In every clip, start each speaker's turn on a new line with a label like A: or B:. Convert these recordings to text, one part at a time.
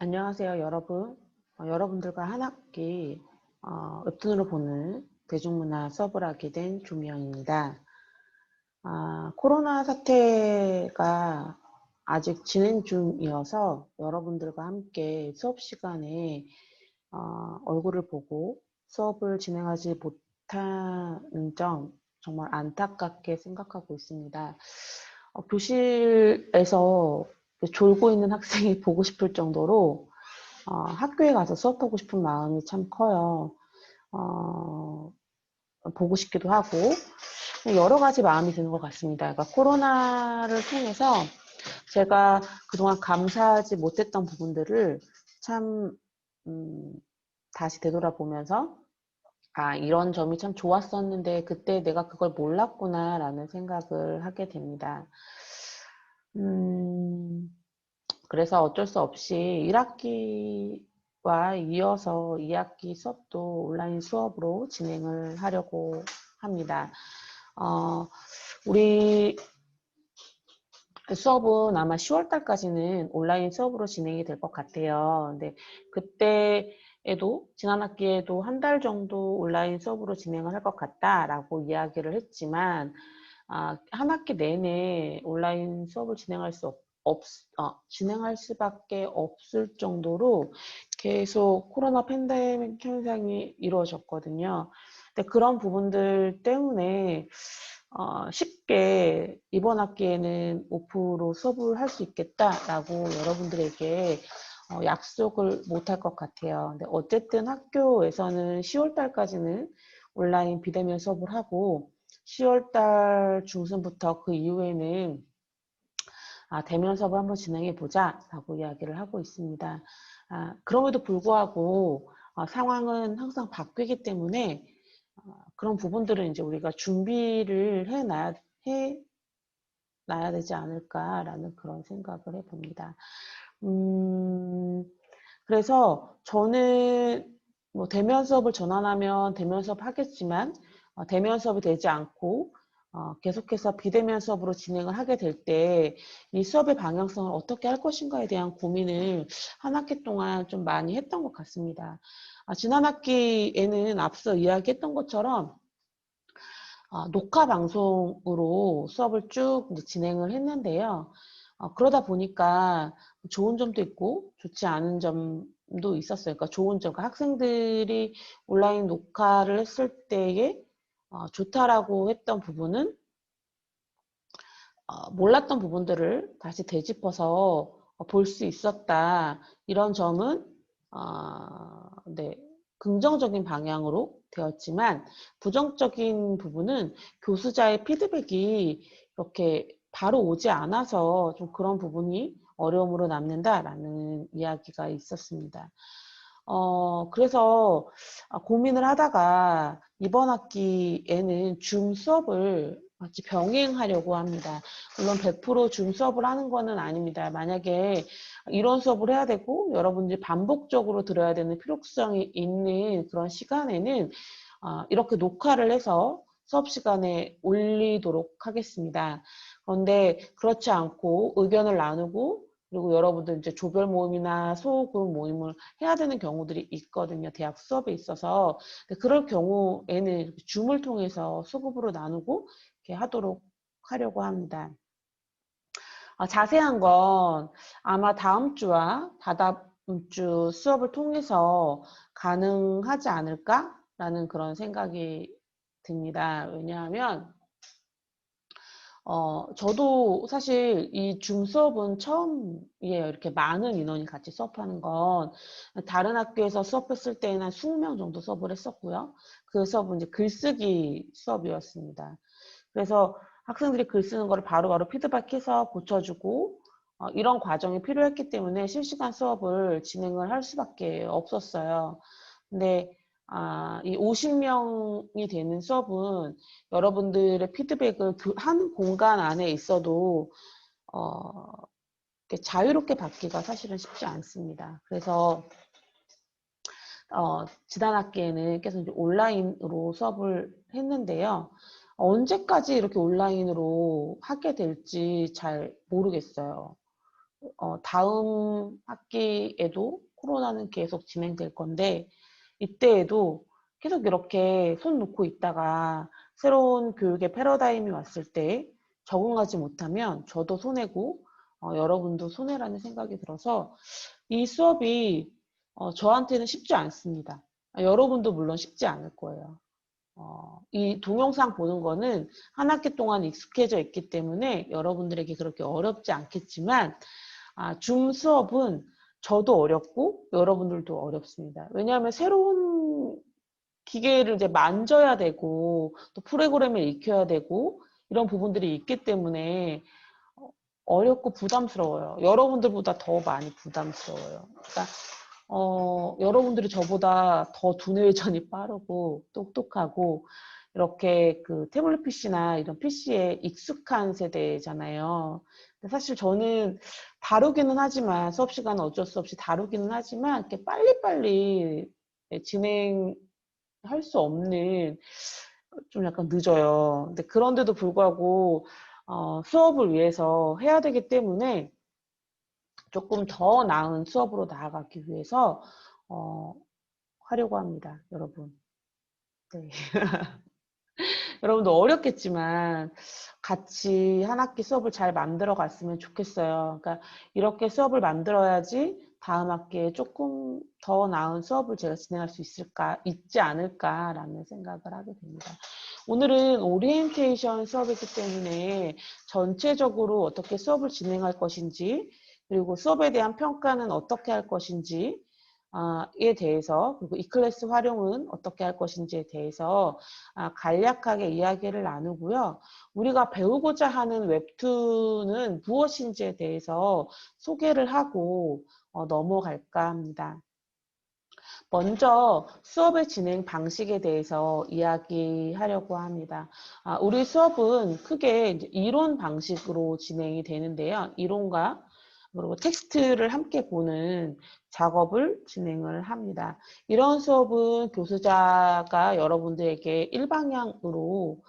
A: 안녕하세요, 여러분. 여러분들과 한 학기 웹툰으로 보는 대중문화 수업을 하게 된 조미영입니다. 코로나 사태가 아직 진행 중이어서 여러분들과 함께 수업 시간에 얼굴을 보고 수업을 진행하지 못하는 점 정말 안타깝게 생각하고 있습니다. 교실에서 졸고 있는 학생이 보고 싶을 정도로 학교에 가서 수업하고 싶은 마음이 참 커요. 보고 싶기도 하고 여러 가지 마음이 드는 것 같습니다. 그러니까 코로나를 통해서 제가 그동안 감사하지 못했던 부분들을 참 다시 되돌아보면서 이런 점이 참 좋았었는데 그때 내가 그걸 몰랐구나 라는 생각을 하게 됩니다. 그래서 어쩔 수 없이 1학기와 이어서 2학기 수업도 온라인 수업으로 진행을 하려고 합니다. 우리 수업은 아마 10월 달까지는 온라인 수업으로 진행이 될 것 같아요. 근데 그때에도 지난 학기에도 한 달 정도 온라인 수업으로 진행을 할 것 같다라고 이야기를 했지만 한 학기 내내 온라인 수업을 진행할 수밖에 없을 정도로 계속 코로나 팬데믹 현상이 이루어졌거든요. 근데 그런 부분들 때문에 쉽게 이번 학기에는 오프로 수업을 할 수 있겠다라고 여러분들에게 약속을 못 할 것 같아요. 근데 어쨌든 학교에서는 10월 달까지는 온라인 비대면 수업을 하고 10월 달 중순부터 그 이후에는 대면 수업을 한번 진행해 보자라고 이야기를 하고 있습니다. 그럼에도 불구하고 상황은 항상 바뀌기 때문에 그런 부분들은 이제 우리가 준비를 해놔야 되지 않을까라는 그런 생각을 해봅니다. 그래서 저는 뭐 대면 수업을 전환하면 대면 수업 하겠지만 대면 수업이 되지 않고 계속해서 비대면 수업으로 진행을 하게 될 때 이 수업의 방향성을 어떻게 할 것인가에 대한 고민을 한 학기 동안 좀 많이 했던 것 같습니다. 지난 학기에는 앞서 이야기했던 것처럼 녹화 방송으로 수업을 쭉 진행을 했는데요. 그러다 보니까 좋은 점도 있고 좋지 않은 점도 있었어요. 그러니까 좋은 점, 그러니까 학생들이 온라인 녹화를 했을 때에 좋다라고 했던 부분은 몰랐던 부분들을 다시 되짚어서 볼 수 있었다. 이런 점은 네, 긍정적인 방향으로 되었지만 부정적인 부분은 교수자의 피드백이 이렇게 바로 오지 않아서 좀 그런 부분이 어려움으로 남는다라는 이야기가 있었습니다. 그래서 고민을 하다가 이번 학기에는 줌 수업을 같이 병행하려고 합니다. 물론 100% 줌 수업을 하는 거는 아닙니다. 만약에 이런 수업을 해야 되고 여러분들이 반복적으로 들어야 되는 필요성이 있는 그런 시간에는 이렇게 녹화를 해서 수업 시간에 올리도록 하겠습니다. 그런데 그렇지 않고 의견을 나누고 그리고 여러분들 이제 조별 모임이나 소그룹 모임을 해야 되는 경우들이 있거든요. 대학 수업에 있어서. 그럴 경우에는 줌을 통해서 소그룹으로 나누고 이렇게 하려고 합니다. 자세한 건 아마 다음 주와 다다음 주 수업을 통해서 가능하지 않을까라는 그런 생각이 듭니다. 왜냐하면 저도 사실 이 줌 수업은 처음이에요. 이렇게 많은 인원이 같이 수업하는 건. 다른 학교에서 수업했을 때는 한 20명 정도 수업을 했었고요. 그 수업은 이제 글쓰기 수업이었습니다. 그래서 학생들이 글 쓰는 거를 바로바로 피드백해서 고쳐주고, 이런 과정이 필요했기 때문에 실시간 수업을 진행을 할 수밖에 없었어요. 근데 이 50명이 되는 수업은 여러분들의 피드백을 한 공간 안에 있어도 자유롭게 받기가 사실은 쉽지 않습니다. 그래서 지난 학기에는 계속 이제 온라인으로 수업을 했는데요. 언제까지 이렇게 온라인으로 하게 될지 잘 모르겠어요. 다음 학기에도 코로나는 계속 진행될 건데 이때에도 계속 이렇게 손 놓고 있다가 새로운 교육의 패러다임이 왔을 때 적응하지 못하면 저도 손해고 여러분도 손해라는 생각이 들어서 이 수업이 저한테는 쉽지 않습니다. 여러분도 물론 쉽지 않을 거예요. 이 동영상 보는 거는 한 학기 동안 익숙해져 있기 때문에 여러분들에게 그렇게 어렵지 않겠지만 줌 수업은 저도 어렵고 여러분들도 어렵습니다. 왜냐하면 새로운 기계를 이제 만져야 되고 또 프로그램을 익혀야 되고 이런 부분들이 있기 때문에 어렵고 부담스러워요. 여러분들보다 더 많이 부담스러워요. 그러니까 여러분들이 저보다 더 두뇌 회전이 빠르고 똑똑하고 이렇게 그 태블릿 PC나 이런 PC에 익숙한 세대잖아요. 사실 저는 다루기는 하지만 수업 시간은 어쩔 수 없이 다루기는 하지만 이렇게 빨리빨리 진행할 수 없는 좀 약간 늦어요. 근데 그런데도 불구하고 수업을 위해서 해야 되기 때문에 조금 더 나은 수업으로 나아가기 위해서 하려고 합니다, 여러분. 네. 여러분도 어렵겠지만 같이 한 학기 수업을 잘 만들어 갔으면 좋겠어요. 그러니까 이렇게 수업을 만들어야지 다음 학기에 조금 더 나은 수업을 제가 진행할 수 있지 않을까라는 생각을 하게 됩니다. 오늘은 오리엔테이션 수업이기 때문에 전체적으로 어떻게 수업을 진행할 것인지 그리고 수업에 대한 평가는 어떻게 할 것인지 에 대해서 그리고 이 클래스 활용은 어떻게 할 것인지에 대해서 간략하게 이야기를 나누고요. 우리가 배우고자 하는 웹툰은 무엇인지에 대해서 소개를 하고 넘어갈까 합니다. 먼저 수업의 진행 방식에 대해서 이야기하려고 합니다. 우리 수업은 크게 이제 이론 방식으로 진행이 되는데요. 이론과 그리고 텍스트를 함께 보는 작업을 진행을 합니다. 이런 수업은 교수자가 여러분들에게 일방향으로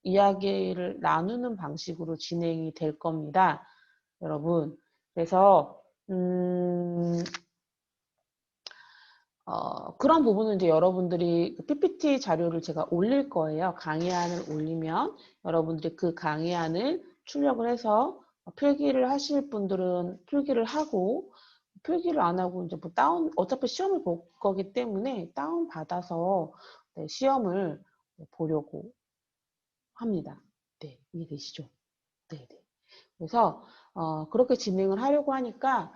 A: 이야기를 나누는 방식으로 진행이 될 겁니다. 여러분. 그래서 그런 부분은 이제 여러분들이 PPT 자료를 제가 올릴 거예요. 강의안을 올리면 여러분들이 그 강의안을 출력을 해서 필기를 하실 분들은 필기를 하고 필기를 안 하고 이제 뭐 어차피 시험을 볼 거기 때문에 다운 받아서 네, 시험을 보려고 합니다. 네, 이해되시죠? 네, 네. 그래서 그렇게 진행을 하려고 하니까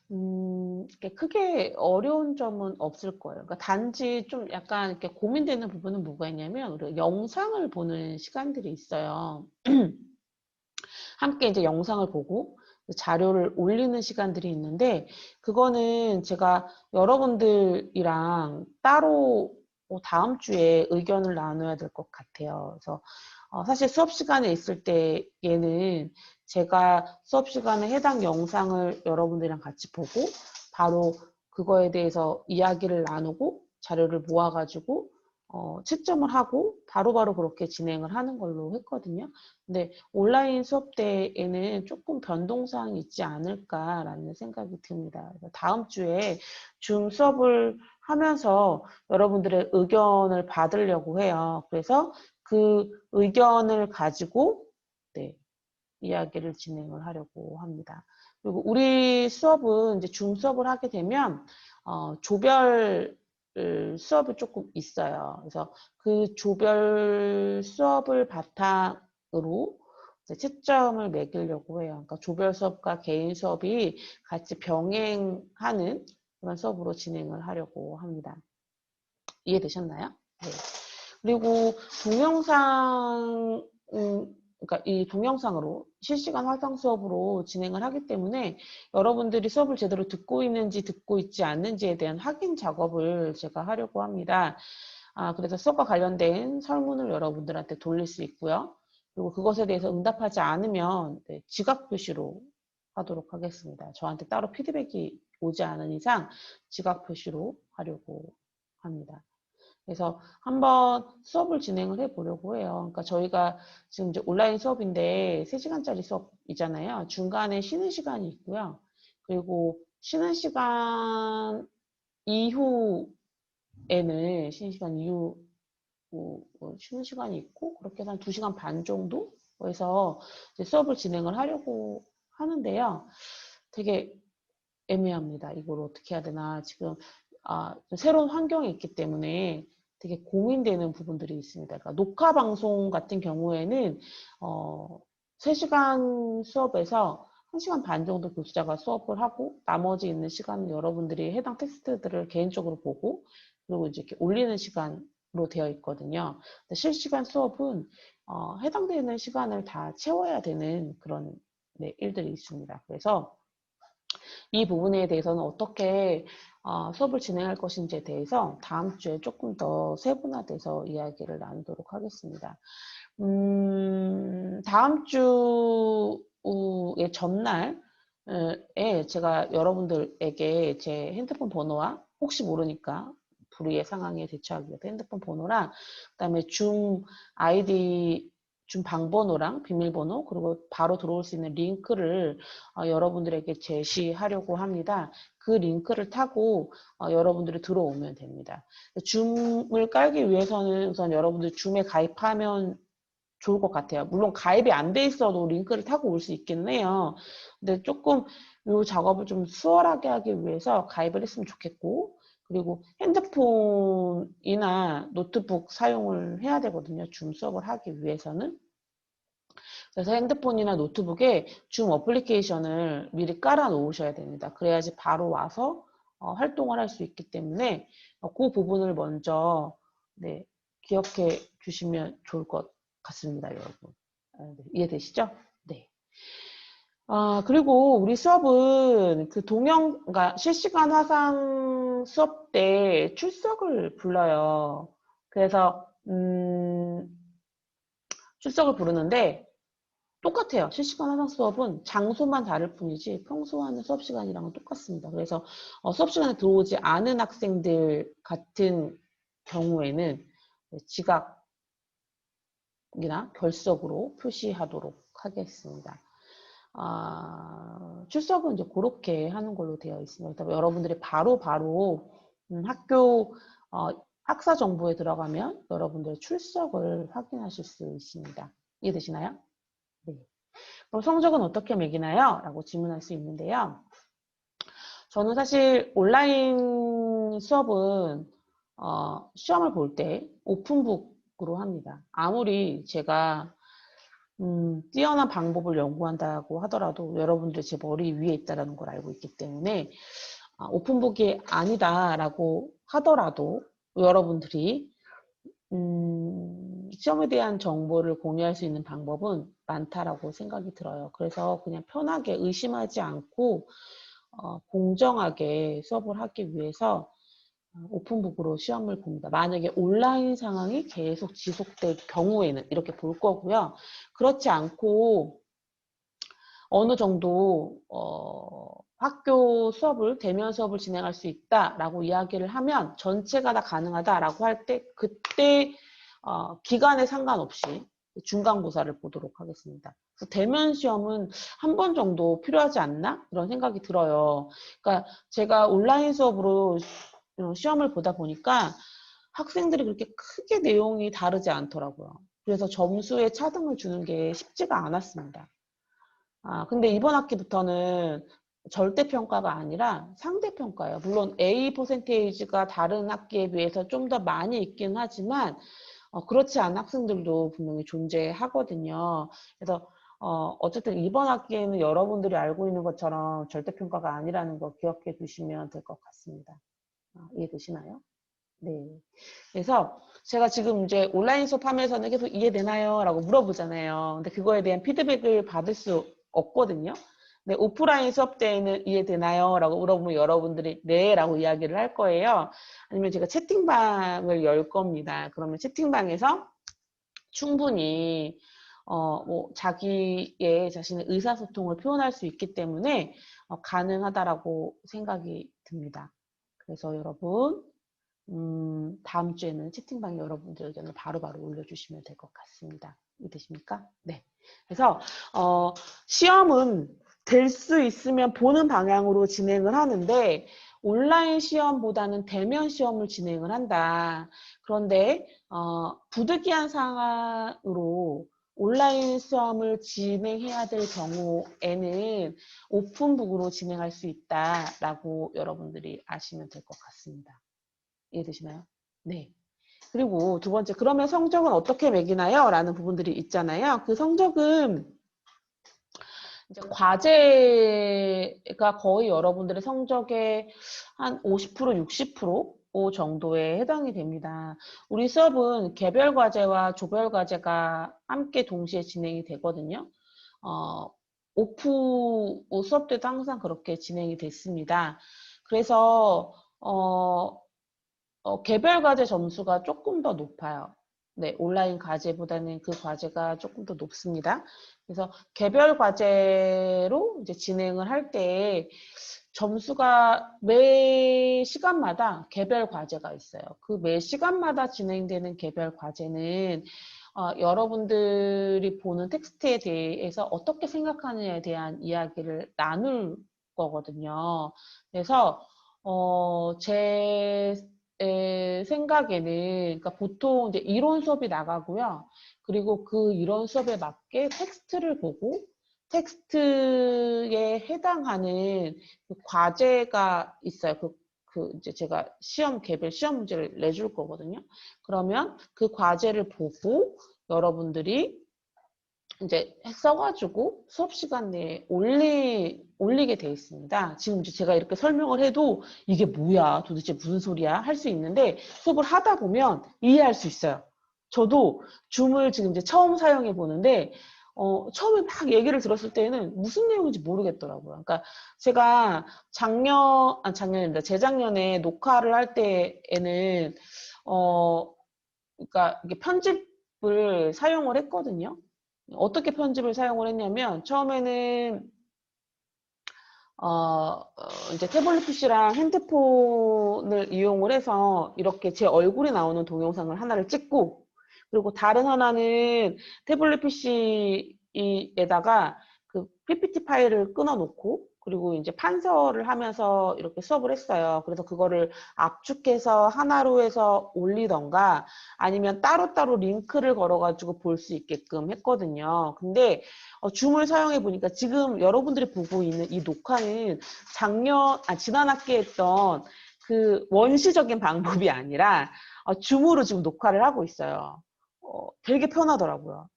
A: 이렇게 크게 어려운 점은 없을 거예요. 그러니까 단지 좀 약간 이렇게 고민되는 부분은 뭐가 있냐면 우리가 영상을 보는 시간들이 있어요. 함께 이제 영상을 보고 자료를 올리는 시간들이 있는데 그거는 제가 여러분들이랑 따로 다음 주에 의견을 나눠야 될 것 같아요. 그래서 사실 수업 시간에 있을 때에는 제가 수업 시간에 해당 영상을 여러분들이랑 같이 보고 바로 그거에 대해서 이야기를 나누고 자료를 모아가지고 채점을 하고 바로바로 그렇게 진행을 하는 걸로 했거든요. 근데 온라인 수업 때에는 조금 변동사항이 있지 않을까라는 생각이 듭니다. 다음 주에 줌 수업을 하면서 여러분들의 의견을 받으려고 해요. 그래서 그 의견을 가지고 네, 이야기를 진행을 하려고 합니다. 그리고 우리 수업은 이제 줌 수업을 하게 되면 조별 수업이 조금 있어요. 그래서 그 조별 수업을 바탕으로 채점을 매기려고 해요. 그러니까 조별 수업과 개인 수업이 같이 병행하는 그런 수업으로 진행을 하려고 합니다. 이해되셨나요? 네. 그리고 동영상, 그러니까 이 동영상으로 실시간 화상 수업으로 진행을 하기 때문에 여러분들이 수업을 제대로 듣고 있는지 듣고 있지 않는지에 대한 확인 작업을 제가 하려고 합니다. 그래서 수업과 관련된 설문을 여러분들한테 돌릴 수 있고요. 그리고 그것에 대해서 응답하지 않으면 네, 지각 표시로 하도록 하겠습니다. 저한테 따로 피드백이 오지 않은 이상 지각 표시로 하려고 합니다. 그래서 한번 수업을 진행을 해 보려고 해요. 그러니까 저희가 지금 이제 온라인 수업인데 3시간짜리 수업이잖아요. 중간에 쉬는 시간이 있고요. 그리고 쉬는 시간 이후에는 쉬는 시간 이후 쉬는 시간이 있고 그렇게 해서 한 2시간 반 정도 해서 이제 수업을 진행을 하려고 하는데요. 되게 애매합니다. 이걸 어떻게 해야 되나. 지금 새로운 환경에 있기 때문에 되게 고민되는 부분들이 있습니다. 그러니까 녹화 방송 같은 경우에는 3시간 수업에서 1시간 반 정도 교수자가 수업을 하고 나머지 있는 시간은 여러분들이 해당 텍스트들을 개인적으로 보고 그리고 이제 이렇게 올리는 시간으로 되어 있거든요. 근데 실시간 수업은 해당되는 시간을 다 채워야 되는 그런 일들이 있습니다. 그래서 이 부분에 대해서는 어떻게 수업을 진행할 것인지에 대해서 다음 주에 조금 더 세분화돼서 이야기를 나누도록 하겠습니다. 다음 주의 전날에 제가 여러분들에게 제 핸드폰 번호와 혹시 모르니까 불의의 상황에 대처하기 위해서 핸드폰 번호랑 그다음에 줌 아이디 줌 방번호랑 비밀번호 그리고 바로 들어올 수 있는 링크를 여러분들에게 제시하려고 합니다. 그 링크를 타고 여러분들이 들어오면 됩니다. 줌을 깔기 위해서는 우선 여러분들 줌에 가입하면 좋을 것 같아요. 물론 가입이 안 돼 있어도 링크를 타고 올 수 있기는 해요. 근데 조금 이 작업을 좀 수월하게 하기 위해서 가입을 했으면 좋겠고 그리고 핸드폰이나 노트북 사용을 해야 되거든요. 줌 수업을 하기 위해서는. 그래서 핸드폰이나 노트북에 줌 어플리케이션을 미리 깔아 놓으셔야 됩니다. 그래야지 바로 와서 활동을 할 수 있기 때문에 그 부분을 먼저 기억해 주시면 좋을 것 같습니다, 여러분. 네, 이해되시죠? 네. 그리고 우리 수업은 그 그러니까 실시간 화상 수업 때 출석을 불러요. 그래서, 출석을 부르는데, 똑같아요. 실시간 화상 수업은 장소만 다를 뿐이지 평소 하는 수업 시간이랑은 똑같습니다. 그래서 수업 시간에 들어오지 않은 학생들 같은 경우에는 지각이나 결석으로 표시하도록 하겠습니다. 출석은 이제 그렇게 하는 걸로 되어 있습니다. 여러분들이 바로 학교 학사 정보에 들어가면 여러분들의 출석을 확인하실 수 있습니다. 이해되시나요? 네. 그럼 성적은 어떻게 매기나요? 라고 질문할 수 있는데요. 저는 사실 온라인 수업은 시험을 볼 때 오픈북으로 합니다. 아무리 제가 뛰어난 방법을 연구한다고 하더라도 여러분들이 제 머리 위에 있다는 걸 알고 있기 때문에 오픈북이 아니다라고 하더라도 여러분들이 시험에 대한 정보를 공유할 수 있는 방법은 많다라고 생각이 들어요. 그래서 그냥 편하게 의심하지 않고 공정하게 수업을 하기 위해서 오픈북으로 시험을 봅니다. 만약에 온라인 상황이 계속 지속될 경우에는 이렇게 볼 거고요. 그렇지 않고 어느 정도 학교 수업을 대면 수업을 진행할 수 있다라고 이야기를 하면 전체가 다 가능하다라고 할 때 그때 기간에 상관없이 중간고사를 보도록 하겠습니다. 대면 시험은 한 번 정도 필요하지 않나? 이런 생각이 들어요. 그러니까 제가 온라인 수업으로 시험을 보다 보니까 학생들이 그렇게 크게 내용이 다르지 않더라고요. 그래서 점수에 차등을 주는 게 쉽지가 않았습니다. 근데 이번 학기부터는 절대평가가 아니라 상대평가예요. 물론 A 퍼센테이지가 다른 학기에 비해서 좀 더 많이 있긴 하지만 그렇지 않은 학생들도 분명히 존재하거든요. 그래서 어쨌든 이번 학기에는 여러분들이 알고 있는 것처럼 절대평가가 아니라는 거 기억해 두시면 될 것 같습니다. 이해되시나요? 네. 그래서 제가 지금 이제 온라인 수업 하면서는 계속 이해되나요? 라고 물어보잖아요. 근데 그거에 대한 피드백을 받을 수 없거든요. 근데 오프라인 수업 때에는 이해되나요? 라고 물어보면 여러분들이 네 라고 이야기를 할 거예요. 아니면 제가 채팅방을 열 겁니다. 그러면 채팅방에서 충분히 자기의 자신의 의사소통을 표현할 수 있기 때문에 가능하다라고 생각이 듭니다. 그래서 여러분 다음 주에는 채팅방에 여러분들 의견을 바로바로 올려주시면 될 것 같습니다. 이해되십니까? 네. 그래서 시험은 될 수 있으면 보는 방향으로 진행을 하는데 온라인 시험보다는 대면 시험을 진행을 한다. 그런데 부득이한 상황으로 온라인 시험을 진행해야 될 경우에는 오픈북으로 진행할 수 있다라고 여러분들이 아시면 될 것 같습니다. 이해되시나요? 네. 그리고 두 번째, 그러면 성적은 어떻게 매기나요? 라는 부분들이 있잖아요. 그 성적은 이제 과제가 거의 여러분들의 성적의 한 50%, 60% 정도에 해당이 됩니다. 우리 수업은 개별 과제와 조별 과제가 함께 동시에 진행이 되거든요. 오프 수업 때도 항상 그렇게 진행이 됐습니다. 그래서 개별 과제 점수가 조금 더 높아요. 네, 온라인 과제보다는 그 과제가 조금 더 높습니다. 그래서 개별 과제로 이제 진행을 할 때 점수가 매 시간마다 개별 과제가 있어요. 그 매 시간마다 진행되는 개별 과제는 여러분들이 보는 텍스트에 대해서 어떻게 생각하느냐에 대한 이야기를 나눌 거거든요. 그래서 제 생각에는 그러니까 보통 이제 이론 수업이 나가고요. 그리고 그 이론 수업에 맞게 텍스트를 보고 텍스트에 해당하는 그 과제가 있어요. 이제 제가 개별 시험 문제를 내줄 거거든요. 그러면 그 과제를 보고 여러분들이 이제 써가지고 수업 시간 내에 올리게 돼 있습니다. 지금 이제 제가 이렇게 설명을 해도 이게 뭐야, 도대체 무슨 소리야 할 수 있는데 수업을 하다 보면 이해할 수 있어요. 저도 줌을 지금 이제 처음 사용해 보는데 처음에 막 얘기를 들었을 때는 무슨 내용인지 모르겠더라고요. 그러니까 제가 작년입니다. 재작년에 녹화를 할 때에는 그러니까 이게 편집을 사용을 했거든요. 어떻게 편집을 사용을 했냐면 처음에는 이제 태블릿 PC랑 핸드폰을 이용을 해서 이렇게 제 얼굴이 나오는 동영상을 하나를 찍고 그리고 다른 하나는 태블릿 PC에다가 그 PPT 파일을 끊어 놓고 그리고 이제 판서를 하면서 이렇게 수업을 했어요. 그래서 그거를 압축해서 하나로 해서 올리던가 아니면 따로따로 링크를 걸어가지고 볼 수 있게끔 했거든요. 근데 줌을 사용해 보니까 지금 여러분들이 보고 있는 이 녹화는 지난 학기에 했던 그 원시적인 방법이 아니라 줌으로 지금 녹화를 하고 있어요. 되게 편하더라고요.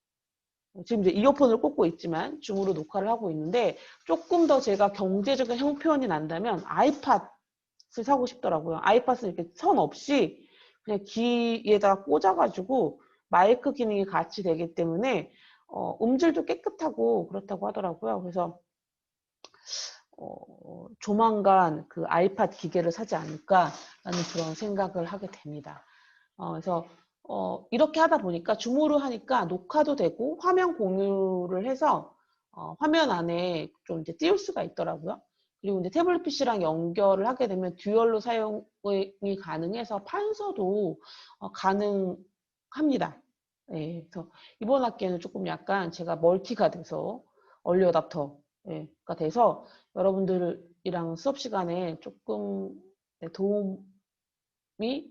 A: 지금 이제 이어폰을 꽂고 있지만 줌으로 녹화를 하고 있는데 조금 더 제가 경제적인 형편이 난다면 아이팟을 사고 싶더라고요. 아이팟은 이렇게 선 없이 그냥 귀에다가 꽂아가지고 마이크 기능이 같이 되기 때문에 음질도 깨끗하고 그렇다고 하더라고요. 그래서 조만간 그 아이팟 기계를 사지 않을까라는 그런 생각을 하게 됩니다. 그래서 이렇게 하다 보니까 줌으로 하니까 녹화도 되고 화면 공유를 해서 화면 안에 좀 이제 띄울 수가 있더라고요. 그리고 이제 태블릿 PC랑 연결을 하게 되면 듀얼로 사용이 가능해서 판서도 가능합니다. 네, 그래서 이번 학기에는 조금 약간 제가 멀티가 돼서 얼리 어답터가 돼서 여러분들이랑 수업 시간에 조금 도움이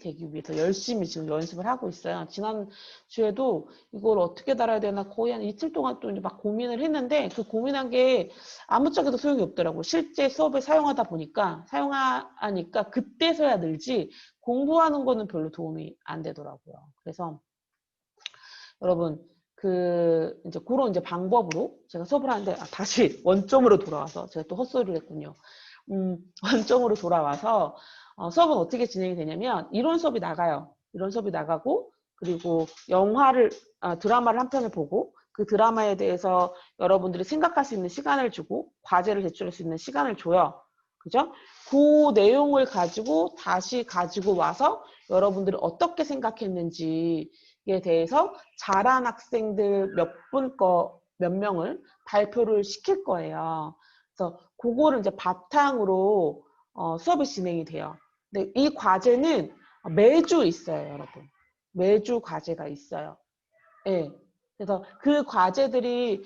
A: 되기 위해서 열심히 지금 연습을 하고 있어요. 지난 주에도 이걸 어떻게 달아야 되나 거의 한 이틀 동안 또 이제 막 고민을 했는데 그 고민한 게 아무짝에도 소용이 없더라고요. 실제 수업에 사용하니까 그때서야 늘지 공부하는 거는 별로 도움이 안 되더라고요. 그래서 여러분 이제 그런 이제 방법으로 제가 수업을 하는데 다시 원점으로 돌아와서 제가 또 헛소리를 했군요. 원점으로 돌아와서 수업은 어떻게 진행이 되냐면 이론 수업이 나가요. 이론 수업이 나가고 그리고 드라마를 한 편을 보고 그 드라마에 대해서 여러분들이 생각할 수 있는 시간을 주고 과제를 제출할 수 있는 시간을 줘요. 그죠? 그 내용을 가지고 다시 가지고 와서 여러분들이 어떻게 생각했는지에 대해서 잘한 학생들 몇 명을 발표를 시킬 거예요. 그래서 그거를 이제 바탕으로 수업이 진행이 돼요. 근데 이 과제는 매주 있어요, 여러분. 매주 과제가 있어요. 예. 그래서 그 과제들이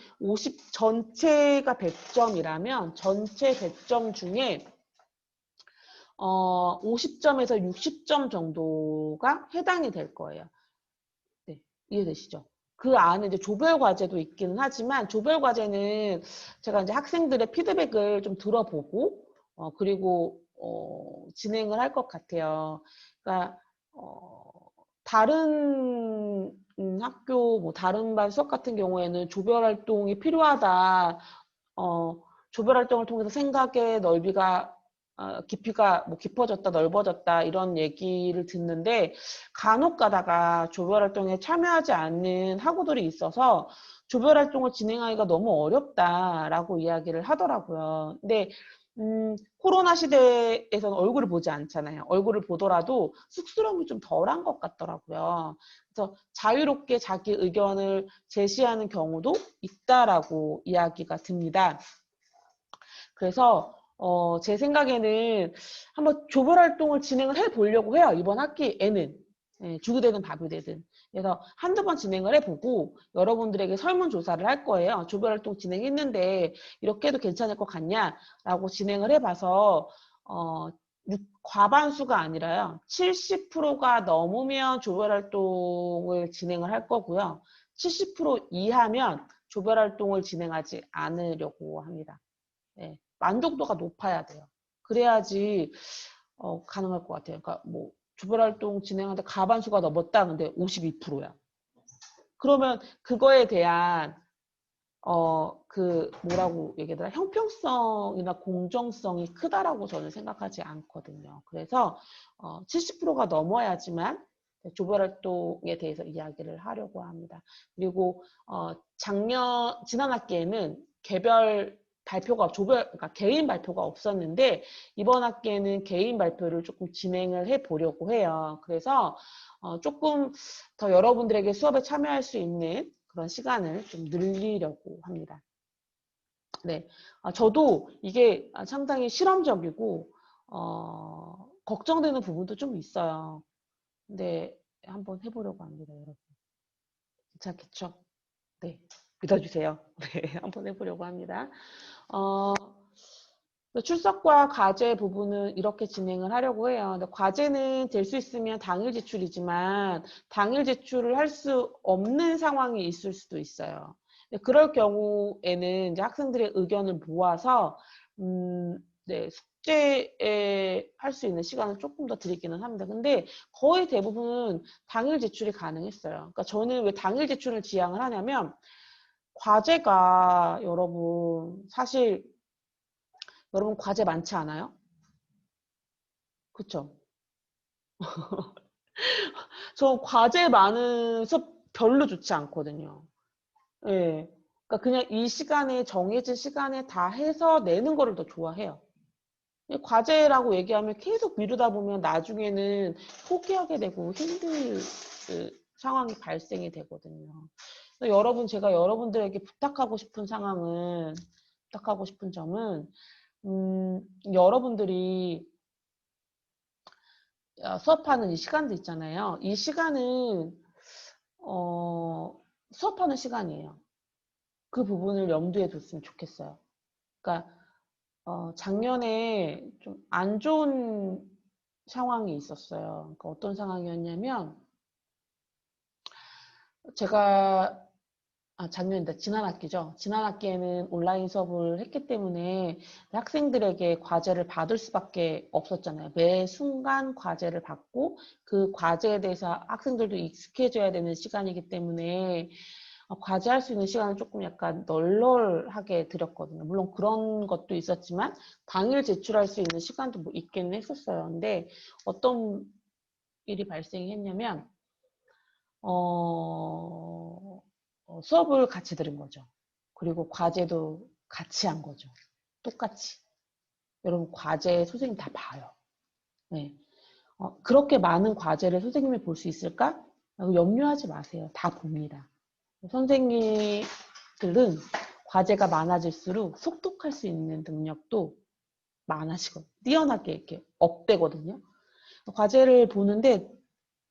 A: 전체가 100점이라면 전체 100점 중에 50점에서 60점 정도가 해당이 될 거예요. 네, 이해되시죠? 그 안에 이제 조별 과제도 있기는 하지만 조별 과제는 제가 이제 학생들의 피드백을 좀 들어보고 그리고 진행을 할 것 같아요. 그러니까 다른 학교 뭐 다른 반 수업 같은 경우에는 조별 활동이 필요하다. 조별 활동을 통해서 생각의 넓이가 깊이가 뭐 깊어졌다, 넓어졌다 이런 얘기를 듣는데 간혹 가다가 조별 활동에 참여하지 않는 학우들이 있어서 조별 활동을 진행하기가 너무 어렵다라고 이야기를 하더라고요. 근데 코로나 시대에서는 얼굴을 보지 않잖아요. 얼굴을 보더라도 쑥스러움이 좀 덜한 것 같더라고요. 그래서 자유롭게 자기 의견을 제시하는 경우도 있다라고 이야기가 듭니다. 그래서 제 생각에는 한번 조별 활동을 진행을 해보려고 해요. 이번 학기에는. 예, 주구되든 밥이되든. 그래서 한두 번 진행을 해보고 여러분들에게 설문조사를 할 거예요. 조별 활동 진행했는데 이렇게 해도 괜찮을 것 같냐라고 진행을 해봐서 과반수가 아니라요. 70%가 넘으면 조별 활동을 진행을 할 거고요. 70% 이하면 조별 활동을 진행하지 않으려고 합니다. 네, 만족도가 높아야 돼요. 그래야지 가능할 것 같아요. 그러니까 뭐 조별활동 진행하는데 과반수가 넘었다. 근데 52%야. 그러면 그거에 대한 그 뭐라고 얘기하더라? 형평성이나 공정성이 크다라고 저는 생각하지 않거든요. 그래서 70%가 넘어야지만 조별활동에 대해서 이야기를 하려고 합니다. 그리고 지난 학기에는 개별 발표가 그러니까 개인 발표가 없었는데 이번 학기에는 개인 발표를 조금 진행을 해 보려고 해요. 그래서 조금 더 여러분들에게 수업에 참여할 수 있는 그런 시간을 좀 늘리려고 합니다. 네, 저도 이게 상당히 실험적이고 걱정되는 부분도 좀 있어요. 근데 한번 해보려고 합니다, 여러분. 괜찮겠죠? 네, 믿어주세요. 네, 한번 해보려고 합니다. 출석과 과제 부분은 이렇게 진행을 하려고 해요. 근데 과제는 될 수 있으면 당일 제출이지만 당일 제출을 할 수 없는 상황이 있을 수도 있어요. 그럴 경우에는 이제 학생들의 의견을 모아서 네, 숙제에 할 수 있는 시간을 조금 더 드리기는 합니다. 근데 거의 대부분 당일 제출이 가능했어요. 그러니까 저는 왜 당일 제출을 지향을 하냐면 과제가 여러분 사실 여러분 과제 많지 않아요? 그쵸? 저 과제 많은 수업 별로 좋지 않거든요. 예. 그러니까 그냥 이 시간에 정해진 시간에 다 해서 내는 거를 더 좋아해요. 과제라고 얘기하면 계속 미루다 보면 나중에는 포기하게 되고 힘든 그 상황이 발생이 되거든요. 여러분, 제가 여러분들에게 부탁하고 싶은 점은, 여러분들이 수업하는 이 시간도 있잖아요. 이 시간은 수업하는 시간이에요. 그 부분을 염두에 뒀으면 좋겠어요. 그러니까 작년에 좀 안 좋은 상황이 있었어요. 그러니까 어떤 상황이었냐면 제가 작년이다. 지난 학기죠. 지난 학기에는 온라인 수업을 했기 때문에 학생들에게 과제를 받을 수밖에 없었잖아요. 매 순간 과제를 받고 그 과제에 대해서 학생들도 익숙해져야 되는 시간이기 때문에 과제할 수 있는 시간을 조금 약간 널널하게 드렸거든요. 물론 그런 것도 있었지만 당일 제출할 수 있는 시간도 뭐 있기는 했었어요. 근데 어떤 일이 발생했냐면 수업을 같이 들은 거죠. 그리고 과제도 같이 한 거죠. 똑같이. 여러분 과제 선생님 다 봐요. 네. 그렇게 많은 과제를 선생님이 볼 수 있을까? 염려하지 마세요. 다 봅니다. 선생님들은 과제가 많아질수록 속독할 수 있는 능력도 많아지고 뛰어나게 이렇게 업되거든요. 과제를 보는데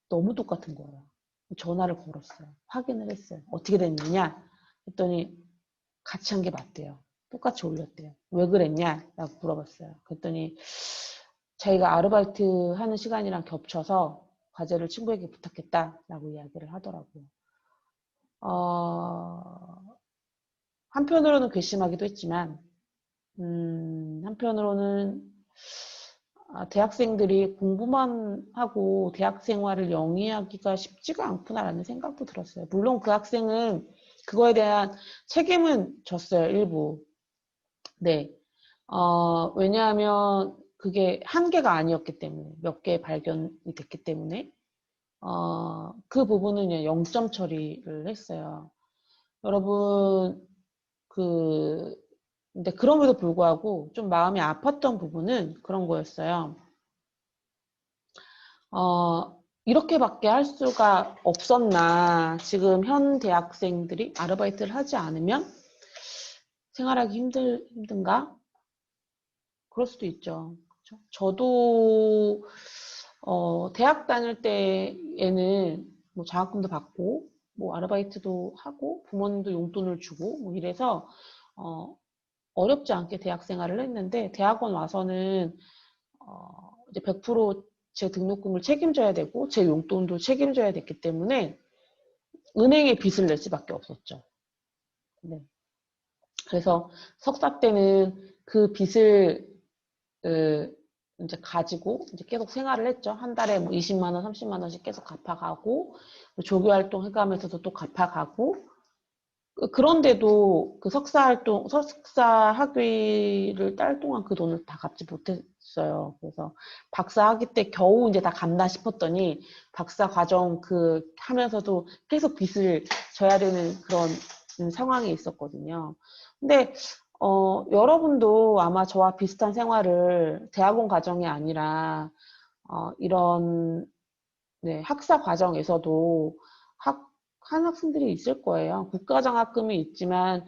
A: 너무 똑같은 거예요. 전화를 걸었어요. 확인을 했어요. 어떻게 됐느냐? 했더니 같이 한 게 맞대요. 똑같이 올렸대요. 왜 그랬냐? 라고 물어봤어요. 그랬더니 자기가 아르바이트 하는 시간이랑 겹쳐서 과제를 친구에게 부탁했다라고 이야기를 하더라고요. 한편으로는 괘씸하기도 했지만 한편으로는 대학생들이 공부만 하고 대학 생활을 영위하기가 쉽지가 않구나라는 생각도 들었어요. 물론 그 학생은 그거에 대한 책임은 졌어요, 일부. 네. 왜냐하면 그게 한 개가 아니었기 때문에, 몇 개 발견이 됐기 때문에, 그 부분은 0점 처리를 했어요. 여러분, 근데 그럼에도 불구하고 좀 마음이 아팠던 부분은 그런 거였어요. 이렇게밖에 할 수가 없었나. 지금 현 대학생들이 아르바이트를 하지 않으면 생활하기 힘든가? 그럴 수도 있죠. 그렇죠? 저도 대학 다닐 때에는 뭐 장학금도 받고 뭐 아르바이트도 하고 부모님도 용돈을 주고 뭐 이래서 어렵지 않게 대학 생활을 했는데 대학원 와서는 이제 100%제 등록금을 책임져야 되고 제 용돈도 책임져야 됐기 때문에 은행에 빚을 낼 수밖에 없었죠. 네. 그래서 석사 때는 그 빚을 이제 가지고 이제 계속 생활을 했죠. 한 달에 뭐 20만 원, 30만 원씩 계속 갚아가고 조교 활동 해가면서도 또 갚아가고 그런데도 그 석사 학위를 딸 동안 그 돈을 다 갚지 못했어요. 그래서 박사 학위 때 겨우 이제 다 갚나 싶었더니 박사 과정 하면서도 계속 빚을 져야 되는 그런 상황이 있었거든요. 근데 여러분도 아마 저와 비슷한 생활을 대학원 과정이 아니라 이런 네, 학사 과정에서도 한 학생들이 있을 거예요. 국가장학금이 있지만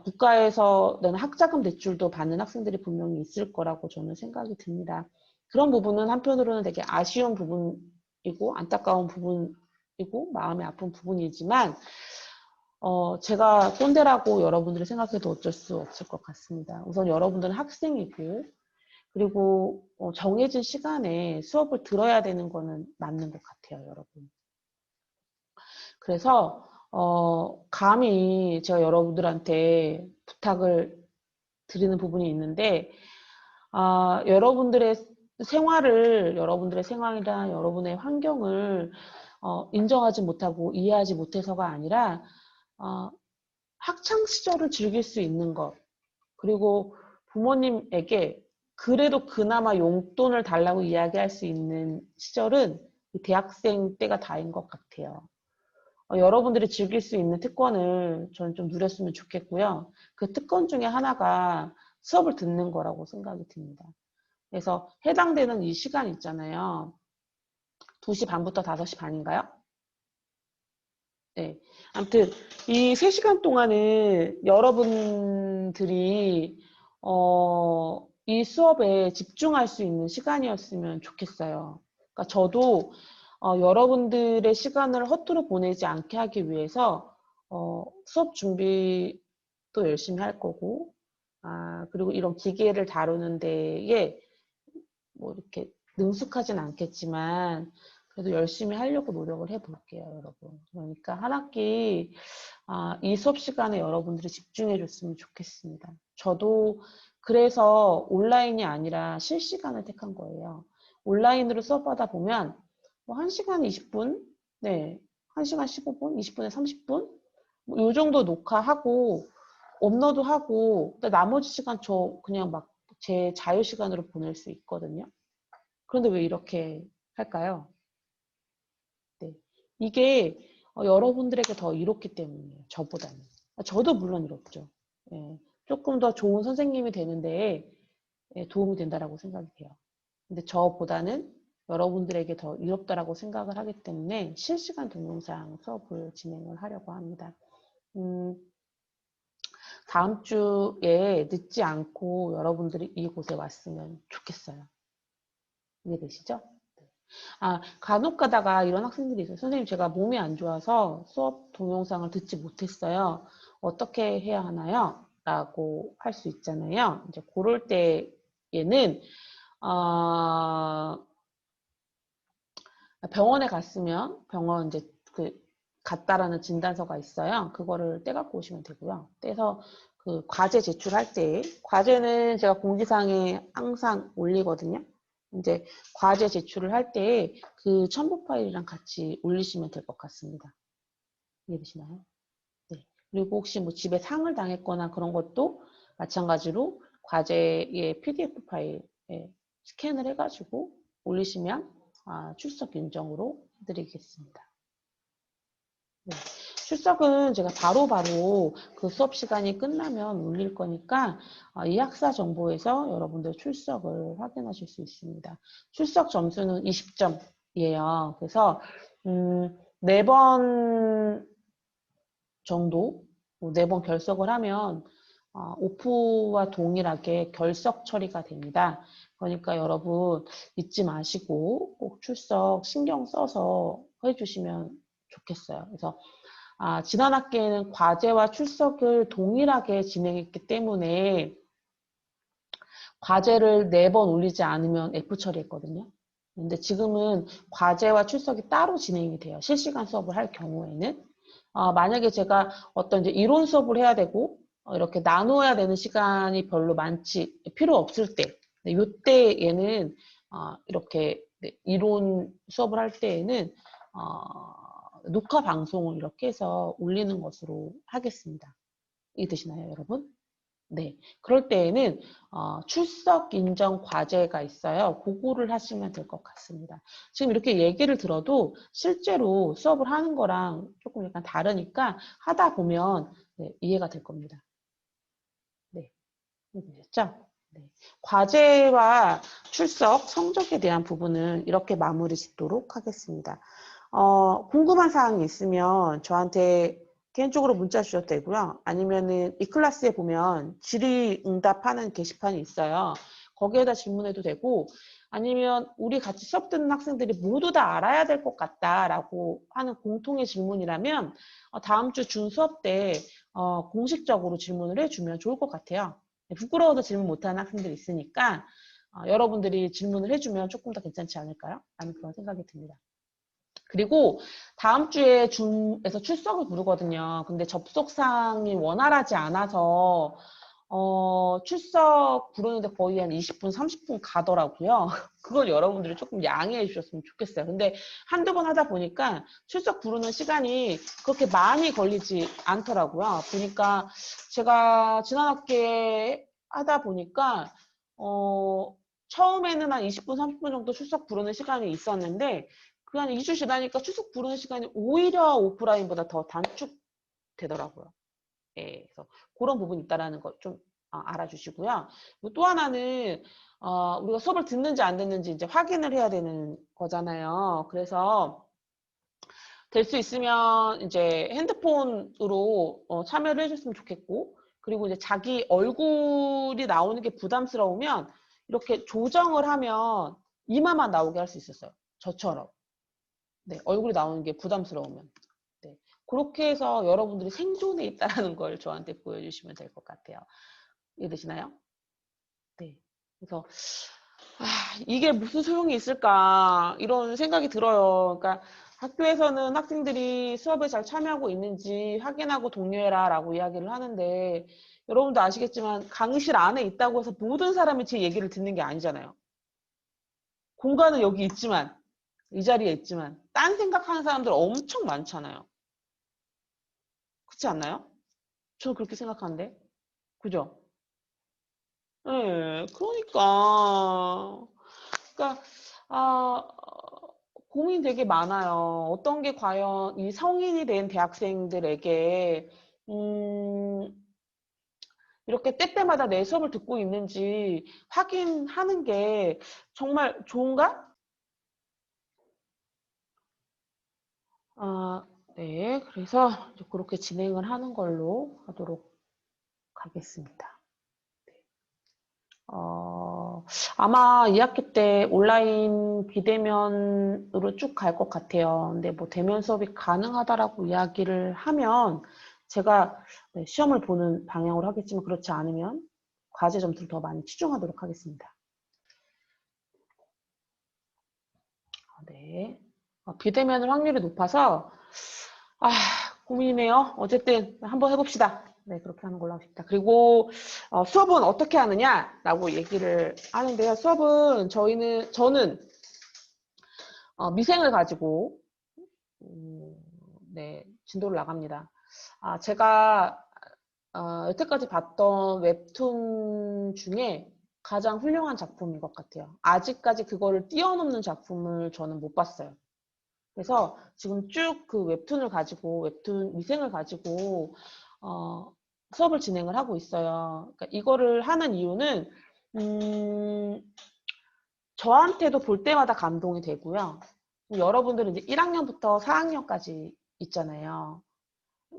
A: 국가에서 내는 학자금 대출도 받는 학생들이 분명히 있을 거라고 저는 생각이 듭니다. 그런 부분은 한편으로는 되게 아쉬운 부분이고 안타까운 부분이고 마음이 아픈 부분이지만 제가 꼰대라고 여러분들이 생각해도 어쩔 수 없을 것 같습니다. 우선 여러분들은 학생이고 그리고 정해진 시간에 수업을 들어야 되는 거는 맞는 것 같아요, 여러분. 그래서 감히 제가 여러분들한테 부탁을 드리는 부분이 있는데 여러분들의 여러분들의 생활이나 여러분의 환경을 인정하지 못하고 이해하지 못해서가 아니라 학창 시절을 즐길 수 있는 것 그리고 부모님에게 그래도 그나마 용돈을 달라고 이야기할 수 있는 시절은 대학생 때가 다인 것 같아요. 여러분들이 즐길 수 있는 특권을 저는 좀 누렸으면 좋겠고요. 그 특권 중에 하나가 수업을 듣는 거라고 생각이 듭니다. 그래서 해당되는 이 시간 있잖아요. 2시 반부터 5시 반인가요? 네. 아무튼 이 3시간 동안은 여러분들이 이 수업에 집중할 수 있는 시간이었으면 좋겠어요. 그러니까 저도 여러분들의 시간을 허투루 보내지 않게 하기 위해서 수업 준비도 열심히 할 거고 그리고 이런 기계를 다루는 데에 뭐 이렇게 능숙하진 않겠지만 그래도 열심히 하려고 노력을 해볼게요, 여러분. 그러니까 한 학기 이 수업 시간에 여러분들이 집중해 줬으면 좋겠습니다. 저도 그래서 온라인이 아니라 실시간을 택한 거예요. 온라인으로 수업하다 보면 뭐 1시간 20분, 네, 1시간 15분, 20분에 30분, 뭐이 정도 녹화하고 업로드하고 나머지 시간 저 그냥 막 제 자유 시간으로 보낼 수 있거든요. 그런데 왜 이렇게 할까요? 네. 이게 여러분들에게 더 이롭기 때문이에요. 저보다는. 저도 물론 이롭죠. 예. 조금 더 좋은 선생님이 되는데 도움이 된다라고 생각이 돼요. 근데 저보다는 여러분들에게 더 이롭다라고 생각을 하기 때문에 실시간 동영상 수업을 진행을 하려고 합니다. 다음 주에 늦지 않고 여러분들이 이곳에 왔으면 좋겠어요. 이해되시죠? 간혹 가다가 이런 학생들이 있어요. 선생님, 제가 몸이 안 좋아서 수업 동영상을 듣지 못했어요. 어떻게 해야 하나요? 라고 할 수 있잖아요. 이제 그럴 때에는, 병원에 갔으면 병원 이제 갔다라는 진단서가 있어요. 그거를 떼갖고 오시면 되고요. 떼서 그 과제 제출할 때, 과제는 제가 공지사항에 항상 올리거든요. 이제 과제 제출을 할 때 그 첨부 파일이랑 같이 올리시면 될 것 같습니다. 이해되시나요? 네. 그리고 혹시 뭐 집에 상을 당했거나 그런 것도 마찬가지로 과제의 PDF 파일에 스캔을 해가지고 올리시면 출석 인정으로 해드리겠습니다. 네. 출석은 제가 바로바로 그 수업 시간이 끝나면 올릴 거니까 이 학사 정보에서 여러분들 출석을 확인하실 수 있습니다. 출석 점수는 20점이에요. 그래서 4번 정도, 4번 결석을 하면 오프와 동일하게 결석 처리가 됩니다. 그러니까 여러분 잊지 마시고 꼭 출석 신경 써서 해주시면 좋겠어요. 그래서 지난 학기에는 과제와 출석을 동일하게 진행했기 때문에 과제를 4번 올리지 않으면 F 처리했거든요. 근데 지금은 과제와 출석이 따로 진행이 돼요. 실시간 수업을 할 경우에는. 만약에 제가 어떤 이제 이론 수업을 해야 되고, 이렇게 나누어야 되는 시간이 별로 필요 없을 때, 네, 요때에는, 이렇게, 네, 이론 수업을 할 때에는, 녹화 방송을 이렇게 해서 올리는 것으로 하겠습니다. 이해되시나요, 여러분? 네. 그럴 때에는 출석 인정 과제가 있어요. 그거를 하시면 될 것 같습니다. 지금 이렇게 얘기를 들어도 실제로 수업을 하는 거랑 조금 약간 다르니까 하다 보면 네, 이해가 될 겁니다. 네. 이해되셨죠? 네. 과제와 출석, 성적에 대한 부분은 이렇게 마무리 짓도록 하겠습니다. 궁금한 사항이 있으면 저한테 개인적으로 문자 주셔도 되고요. 아니면은 이 클래스에 보면 질의응답하는 게시판이 있어요. 거기에다 질문해도 되고, 아니면 우리 같이 수업 듣는 학생들이 모두 다 알아야 될 것 같다라고 하는 공통의 질문이라면 다음 주 준 수업 때 공식적으로 질문을 해주면 좋을 것 같아요. 부끄러워서 질문 못하는 학생들이 있으니까 여러분들이 질문을 해주면 조금 더 괜찮지 않을까요? 라는 그런 생각이 듭니다. 그리고 다음 주에 줌에서 출석을 부르거든요. 근데 접속사항이 원활하지 않아서 출석 부르는데 거의 한 20분, 30분 가더라고요. 그걸 여러분들이 조금 양해해 주셨으면 좋겠어요. 근데 한두 번 하다 보니까 출석 부르는 시간이 그렇게 많이 걸리지 않더라고요. 보니까 제가 지난 학기에 하다 보니까 처음에는 한 20분, 30분 정도 출석 부르는 시간이 있었는데 그 한 2주 지나니까 출석 부르는 시간이 오히려 오프라인보다 더 단축되더라고요. 예, 그래서 그런 부분이 있다라는 거 좀 알아주시고요. 또 하나는 우리가 수업을 듣는지 안 듣는지 이제 확인을 해야 되는 거잖아요. 그래서 될 수 있으면 이제 핸드폰으로 참여를 해줬으면 좋겠고, 그리고 이제 자기 얼굴이 나오는 게 부담스러우면 이렇게 조정을 하면 이마만 나오게 할 수 있었어요. 저처럼. 네, 얼굴이 나오는 게 부담스러우면. 네, 그렇게 해서 여러분들이 생존에 있다는 걸 저한테 보여주시면 될 것 같아요. 이해되시나요? 네. 그래서 이게 무슨 소용이 있을까 이런 생각이 들어요. 그러니까 학교에서는 학생들이 수업에 잘 참여하고 있는지 확인하고 독려해라 라고 이야기를 하는데 여러분도 아시겠지만 강의실 안에 있다고 해서 모든 사람이 제 얘기를 듣는 게 아니잖아요. 공간은 여기 있지만 이 자리에 있지만 딴 생각하는 사람들 엄청 많잖아요. 그렇지 않나요? 저는 그렇게 생각하는데. 그죠? 네, 그러니까, 고민 되게 많아요. 어떤 게 과연 이 성인이 된 대학생들에게, 이렇게 때때마다 내 수업을 듣고 있는지 확인하는 게 정말 좋은가? 네. 그래서 그렇게 진행을 하는 걸로 하도록 하겠습니다. 어, 아마 2학기 때 온라인 비대면으로 쭉 갈 것 같아요. 근데 뭐 대면 수업이 가능하다라고 이야기를 하면 제가 네, 시험을 보는 방향으로 하겠지만 그렇지 않으면 과제 점수를 더 많이 치중하도록 하겠습니다. 네. 비대면은 확률이 높아서 아, 고민이네요. 어쨌든 한번 해봅시다. 네, 그렇게 하는 걸로 합시다. 그리고 수업은 어떻게 하느냐라고 얘기를 하는데요. 수업은 저는 미생을 가지고 네, 진도를 나갑니다. 제가 여태까지 봤던 웹툰 중에 가장 훌륭한 작품인 것 같아요. 아직까지 그거를 뛰어넘는 작품을 저는 못 봤어요. 그래서 지금 쭉 그 웹툰을 가지고 웹툰 미생을 가지고 수업을 진행을 하고 있어요. 그러니까 이거를 하는 이유는 저한테도 볼 때마다 감동이 되고요. 여러분들은 이제 1학년부터 4학년까지 있잖아요.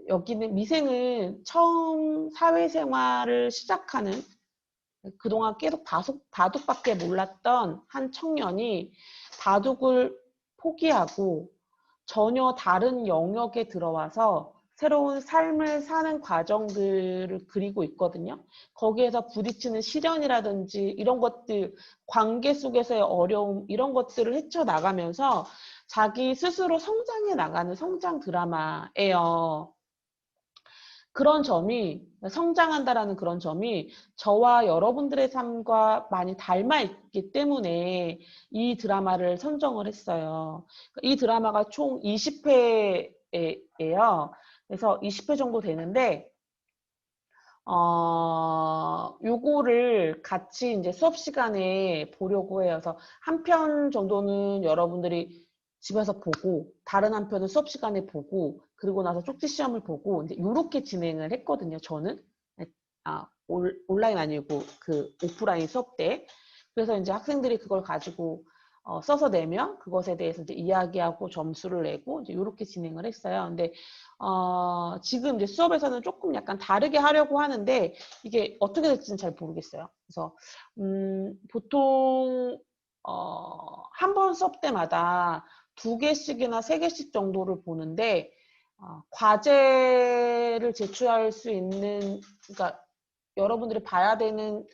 A: 여기는 미생은 처음 사회생활을 시작하는 그동안 계속 바둑밖에 몰랐던 한 청년이 바둑을 포기하고 전혀 다른 영역에 들어와서 새로운 삶을 사는 과정들을 그리고 있거든요. 거기에서 부딪히는 시련이라든지 이런 것들, 관계 속에서의 어려움 이런 것들을 헤쳐나가면서 자기 스스로 성장해 나가는 성장 드라마예요. 그런 점이 성장한다라는 그런 점이 저와 여러분들의 삶과 많이 닮아 있기 때문에 이 드라마를 선정을 했어요. 이 드라마가 총 20회예요. 그래서 20회 정도 되는데 요거를 같이 이제 수업 시간에 보려고 해요. 그래서 한 편 정도는 여러분들이 집에서 보고, 다른 한 편은 수업 시간에 보고, 그리고 나서 쪽지 시험을 보고, 이제 요렇게 진행을 했거든요, 저는. 온라인 아니고 그 오프라인 수업 때. 그래서 이제 학생들이 그걸 가지고 써서 내면 그것에 대해서 이제 이야기하고 점수를 내고 이제 요렇게 진행을 했어요. 근데 지금 이제 수업에서는 조금 약간 다르게 하려고 하는데 이게 어떻게 될지는 잘 모르겠어요. 그래서 보통 한 번 수업 때마다 2개씩이나 3개씩 정도를 보는데 과제를 제출할 수 있는 그러니까 여러분들이 봐야 되는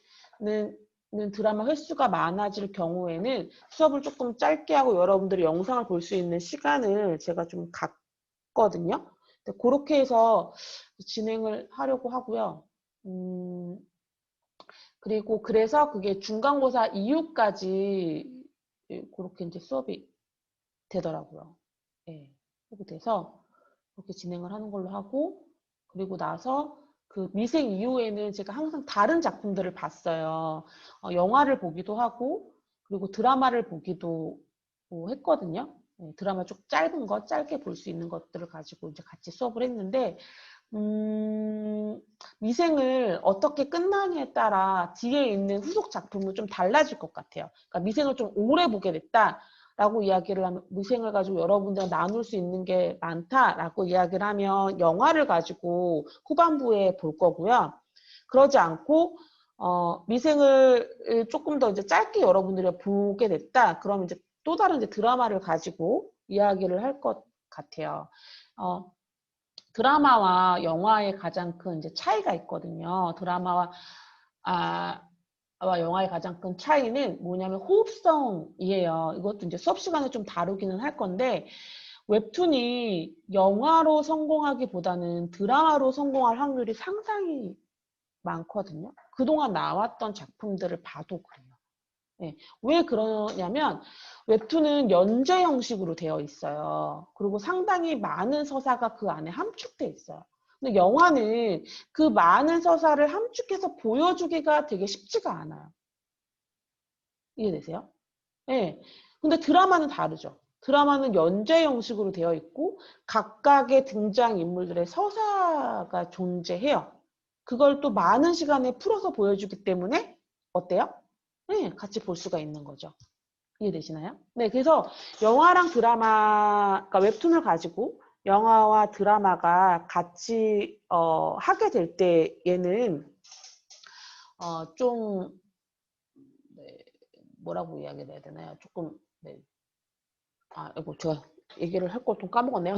A: 드라마 횟수가 많아질 경우에는 수업을 조금 짧게 하고 여러분들이 영상을 볼 수 있는 시간을 제가 좀 갖거든요. 그렇게 해서 진행을 하려고 하고요. 그리고 그래서 그게 중간고사 이후까지 그렇게 이제 수업이 되더라고요. 예. 그렇게 돼서 그렇게 진행을 하는 걸로 하고 그리고 나서 그 미생 이후에는 제가 항상 다른 작품들을 봤어요. 영화를 보기도 하고 그리고 드라마를 보기도 했거든요. 네, 드라마 좀 짧은 거, 짧게 볼 수 있는 것들을 가지고 이제 같이 수업을 했는데 미생을 어떻게 끝나냐에 따라 뒤에 있는 후속 작품은 좀 달라질 것 같아요. 그러니까 미생을 좀 오래 보게 됐다라고 이야기를 하면 미생을 가지고 여러분들과 나눌 수 있는 게 많다라고 이야기를 하면 영화를 가지고 후반부에 볼 거고요. 그러지 않고 미생을 조금 더 이제 짧게 여러분들이 보게 됐다. 그러면 이제 또 다른 이제 드라마를 가지고 이야기를 할 것 같아요. 드라마와 영화의 가장 큰 이제 차이가 있거든요. 드라마와 와 영화의 가장 큰 차이는 뭐냐면 호흡성이에요. 이것도 이제 수업 시간에 좀 다루기는 할 건데 웹툰이 영화로 성공하기보다는 드라마로 성공할 확률이 상당히 많거든요. 그동안 나왔던 작품들을 봐도 그래요. 네. 왜 그러냐면 웹툰은 연재 형식으로 되어 있어요. 그리고 상당히 많은 서사가 그 안에 함축돼 있어요. 근데 영화는 그 많은 서사를 함축해서 보여주기가 되게 쉽지가 않아요. 이해되세요? 네. 근데 드라마는 다르죠. 드라마는 연재 형식으로 되어 있고 각각의 등장인물들의 서사가 존재해요. 그걸 또 많은 시간에 풀어서 보여주기 때문에 어때요? 네, 같이 볼 수가 있는 거죠. 이해되시나요? 네, 그래서 영화랑 드라마, 그러니까 웹툰을 가지고 영화와 드라마가 같이 하게 될 때 얘는 좀 네, 뭐라고 이야기를 해야 되나요? 조금, 네. 이거 제가 얘기를 할 걸 좀 까먹었네요.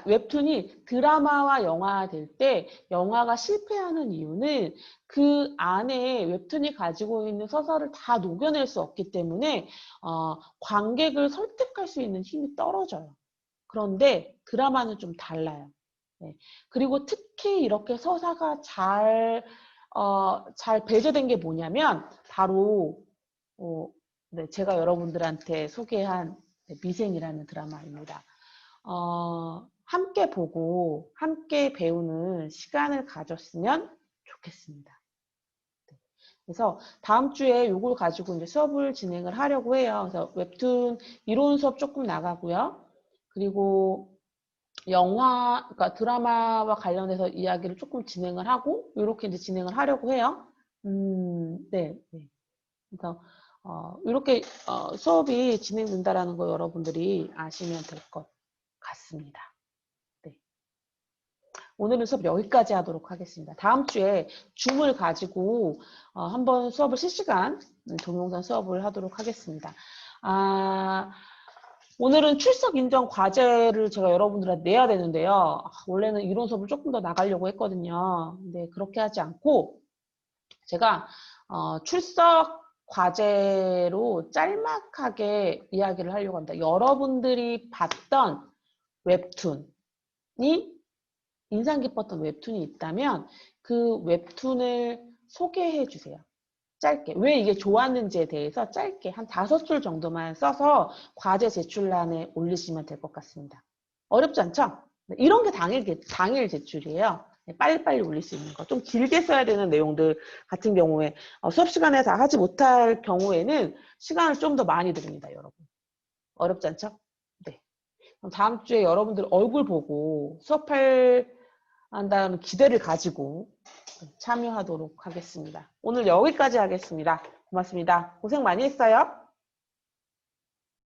A: 웹툰이 드라마와 영화 될 때 영화가 실패하는 이유는 그 안에 웹툰이 가지고 있는 서사를 다 녹여낼 수 없기 때문에 관객을 설득할 수 있는 힘이 떨어져요. 그런데 드라마는 좀 달라요. 네. 그리고 특히 이렇게 서사가 잘 배제된 게 뭐냐면 바로 네, 제가 여러분들한테 소개한 미생이라는 드라마입니다. 함께 보고 함께 배우는 시간을 가졌으면 좋겠습니다. 그래서 다음 주에 이걸 가지고 이제 수업을 진행을 하려고 해요. 그래서 웹툰 이론 수업 조금 나가고요. 그리고 영화, 그러니까 드라마와 관련해서 이야기를 조금 진행을 하고 이렇게 이제 진행을 하려고 해요. 네, 네. 그래서 이렇게 수업이 진행된다라는 거 여러분들이 아시면 될 것 같습니다. 네. 오늘은 수업 여기까지 하도록 하겠습니다. 다음 주에 줌을 가지고 한번 수업을 실시간 동영상 수업을 하도록 하겠습니다. 오늘은 출석 인정 과제를 제가 여러분들한테 내야 되는데요. 원래는 이론 수업을 조금 더 나가려고 했거든요. 근데 그렇게 하지 않고 제가 출석 과제로 짤막하게 이야기를 하려고 합니다. 여러분들이 봤던 웹툰이 인상 깊었던 웹툰이 있다면 그 웹툰을 소개해 주세요. 짧게. 왜 이게 좋았는지에 대해서 짧게 한 5줄 정도만 써서 과제 제출란에 올리시면 될 것 같습니다. 어렵지 않죠? 이런 게 당일 제출이에요. 빨리빨리 올릴 수 있는 거. 좀 길게 써야 되는 내용들 같은 경우에 수업 시간에 다 하지 못할 경우에는 시간을 좀 더 많이 드립니다, 여러분. 어렵지 않죠? 네. 그럼 다음 주에 여러분들 얼굴 보고 한다는 기대를 가지고 참여하도록 하겠습니다. 오늘 여기까지 하겠습니다. 고맙습니다. 고생 많이 했어요.